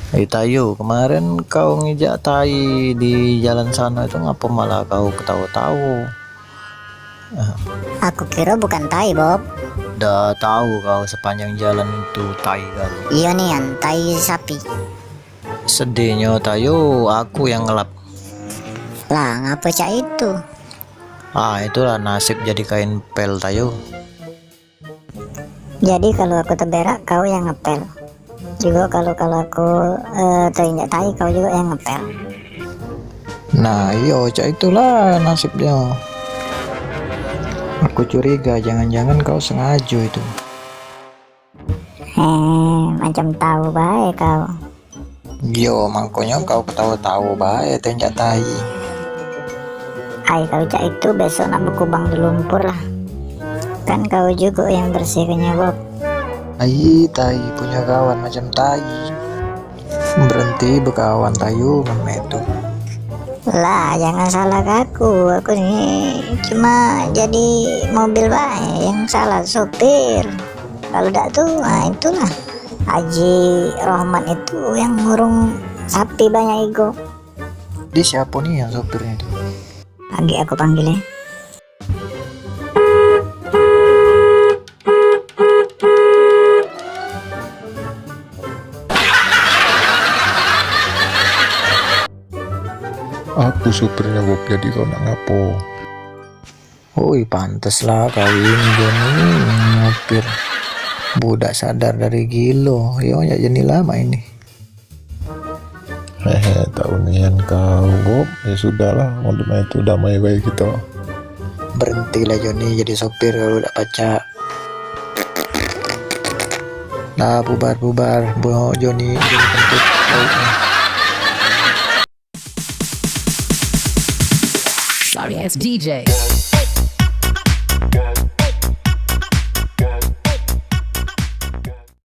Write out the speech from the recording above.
Tayo, kemarin kau ngejak tai di jalan sana itu ngapa malah kau ketawa-tawa? Aku kira bukan tai, Bob. Udah tahu kau sepanjang jalan itu tai kali. Iya nih, tai sapi. Sedihnya Tayo, aku yang ngelap. Lah, ngapa cak itu? Itulah nasib jadi kain pel Tayo. Jadi kalau aku terberak, kau yang ngepel. Juga kalau aku terinjak tai, kau juga yang ngepel. Nah iya, cak itulah nasibnya. Aku curiga jangan-jangan kau sengaja itu. Macam tahu baik kau. Yo, makanya kau ketawa-tawa baik tenjak tai. Kau cak itu besok nak berkubang di lumpur lah. Kan kau juga yang bersihkannya, Bob. Tai punya kawan macam tai. Berhenti berkawan Tayo mana itu. Lah, jangan salah aku nih cuma jadi mobil baik, yang salah sopir. Kalau tidak tuh, itulah Haji Rohman itu yang ngurung sapi banyak ego. Dia siapa nih yang sopirnya itu? Lagi aku panggil ya. Aku supirnya Bob, jadi kau nak ngapo? Woi, pantes lah kawin Joni ngopir. Budak sadar dari gilo. Yo ya jadi lama ini. Tahu nian kau Bob. Ya sudahlah, mau itu damai baik kita. Berhentilah Joni jadi sopir kalau udah pacak. Nah, bubar. Bo Joni kentut. Sorry, it's DJ.